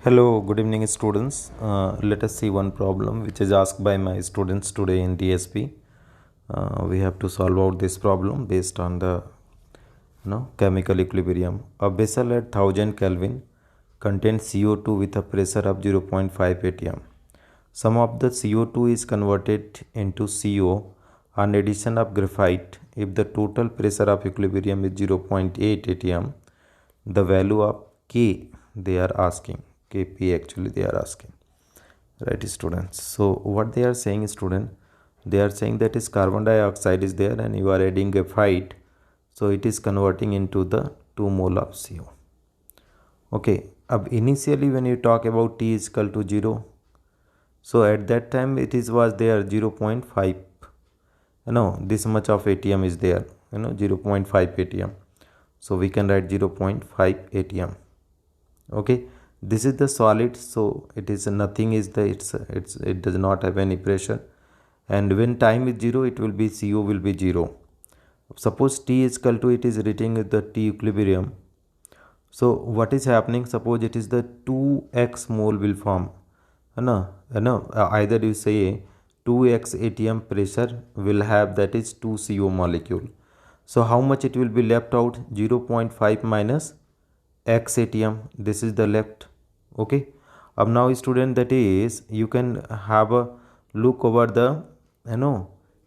Hello, good evening, students. Let us see one problem which is asked by my students today in DSP. We have to solve out this problem based on the chemical equilibrium. A vessel at 1000 Kelvin contains CO2 with a pressure of 0.5 atm. Some of the CO2 is converted into CO on addition of graphite. If the total pressure of equilibrium is 0.8 atm, the value of K they are asking. Kp actually they are asking, right, students? So what they are saying, student, they are saying that is carbon dioxide is there and you are adding graphite, so it is converting into the 2 mole of CO. Okay, initially when you talk about T is equal to 0, so at that time it is was there 0.5, this much of atm is there, 0.5 atm, so we can write 0.5 atm. Okay, this is the solid, so it is nothing, is the it does not have any pressure, and when time is 0 it will be CO will be 0. Suppose T is equal to, it is written with the T equilibrium. So what is happening, suppose it is the 2x mole will form, either you say 2x atm pressure will have, that is 2 CO molecule. So how much it will be left out? 0.5 minus x atm, this is the left. Okay, now student, that is you can have a look over the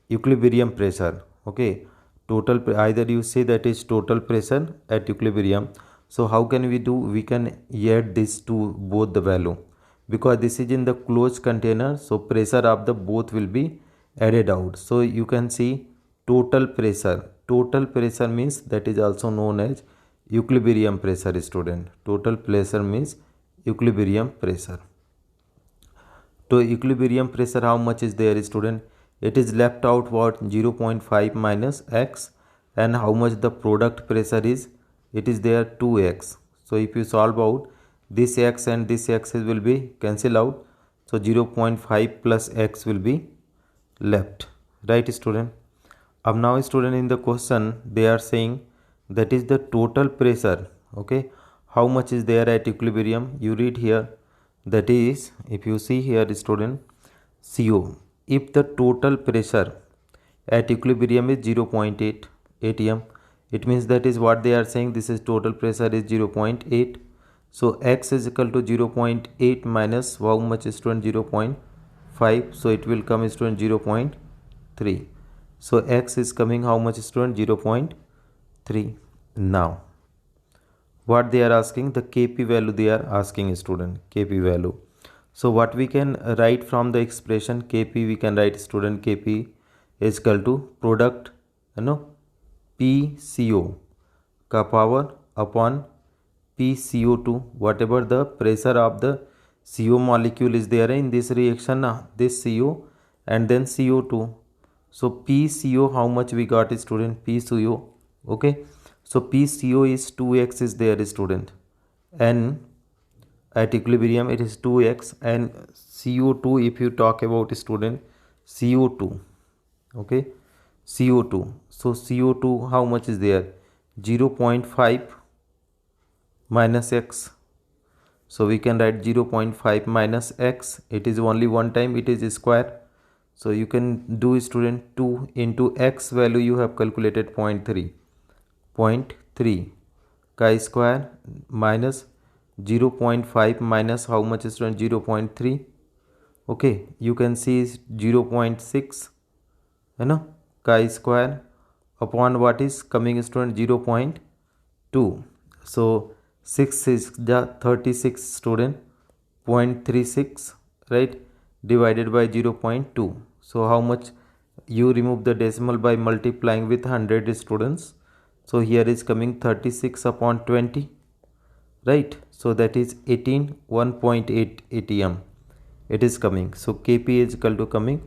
equilibrium pressure. Okay, total, either you say that is total pressure at equilibrium. So how can we do? We can add this to both the value, because this is in the closed container, so pressure of the both will be added out. So you can see total pressure. Total pressure means that is also known as equilibrium pressure, student. Total pressure means equilibrium pressure. So equilibrium pressure, how much is there, student? It is left out what? 0.5 minus x, and how much the product pressure is? It is there 2x. So if you solve out, this x and this x will be cancel out, so 0.5 plus x will be left, right, student? Now student, in the question they are saying that is the total pressure. Okay, how much is there at equilibrium? You read here, that is, if you see here, student, CO, if the total pressure at equilibrium is 0.8 atm, it means that is what they are saying, this is total pressure is 0.8. So x is equal to 0.8 minus how much, student? 0.5, so it will come, student, 0.3. So x is coming how much, student? 0.3. Now what they are asking, the Kp value they are asking, student, Kp value. So what we can write from the expression Kp, we can write, student, Kp is equal to product PCO का power upon PCO2, whatever the pressure of the CO molecule is there in this reaction, this CO and then CO2. So PCO, how much we got, student? PCO. Okay, so PCO is 2x is there, student, and at equilibrium it is 2x, and CO2, if you talk about, student, CO2. Okay, CO2, so CO2 how much is there? 0.5 minus x, so we can write 0.5 minus x, it is only one time, it is square, so you can do, student, 2 into x value you have calculated 0.3 chi square minus 0.5 minus how much, student? 0.3. okay, you can see 0.6 chi square upon what is coming, student? 0.2. so 6 is the 36, student, 0.36, right, divided by 0.2. so how much? You remove the decimal by multiplying with 100, students, so here is coming 36 upon 20, right, so that is 18, 1.8 atm it is coming. So Kp is equal to coming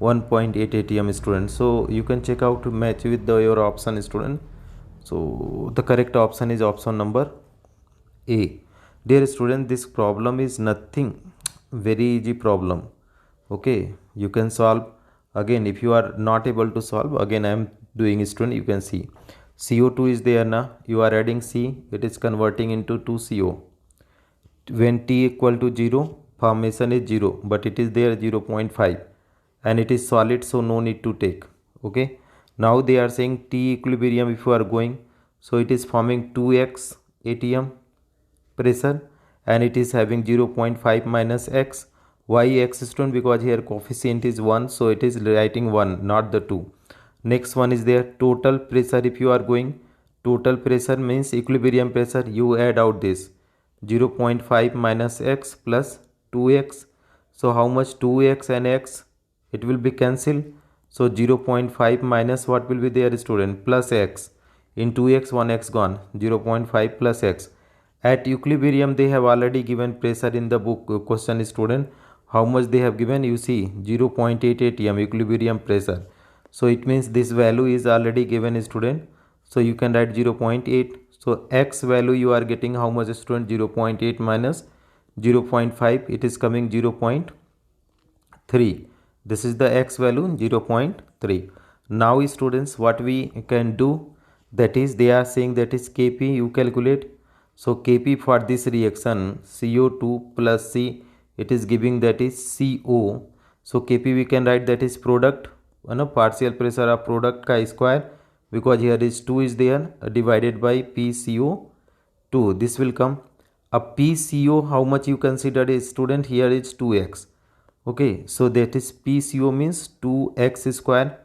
1.8 atm, student. So you can check out to match with your option, student. So the correct option is option number A. Dear student, this problem is nothing, very easy problem. Okay, you can solve. Again, if you are not able to solve, again I am doing, student, you can see CO2 is there now, you are adding C, it is converting into 2CO. when t equal to 0, formation is 0, but it is there 0.5 and it is solid, so no need to take. Okay, now they are saying t equilibrium if you are going, so it is forming 2x atm pressure and it is having 0.5 minus x. Why x, student? Because here coefficient is 1, so it is writing 1, not the 2. Next one is there total pressure. If you are going, total pressure means equilibrium pressure, you add out this 0.5 minus x plus 2x. So how much? 2x and x, it will be cancelled. So 0.5 minus what will be there, student? Plus x. In 2x 1x gone, 0.5 plus x. At equilibrium they have already given pressure in the book question, student. How much they have given? You see 0.8 atm equilibrium pressure. So it means this value is already given, student. So you can write 0.8. So x value you are getting how much, student? 0.8 minus 0.5, it is coming 0.3. This is the x value, 0.3. Now students, what we can do, that is they are saying that is Kp, you calculate. So Kp for this reaction CO2 plus C, it is giving that is CO. So Kp we can write that is product, partial pressure of product ka square, because here is 2 is there, divided by PCO2. This will come a PCO. How much you consider is, student? Here is 2x. Okay, so that is PCO means 2x square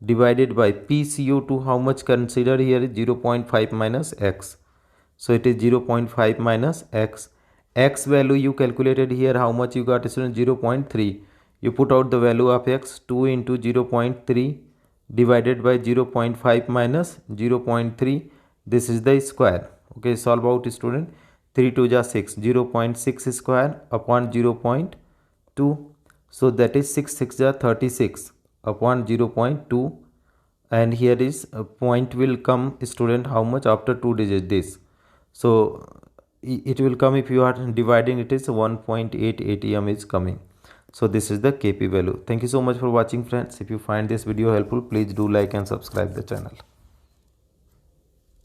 divided by PCO2. How much consider here is 0.5 minus x. So it is 0.5 minus x. X value you calculated here, how much you got, student? 0.3. You put out the value of x, 2 into 0.3 divided by 0.5 minus 0.3. This is the square. Okay, solve out, student. 3 to the 6, 0.6 square upon 0.2. So that is 6 6 the 36 upon 0.2. And here is a point will come, student, how much? After 2 digits this. So it will come, if you are dividing, it is 1.8 atm is coming. So this is the Kp value. Thank you so much for watching, friends. If you find this video helpful, please do like and subscribe the channel.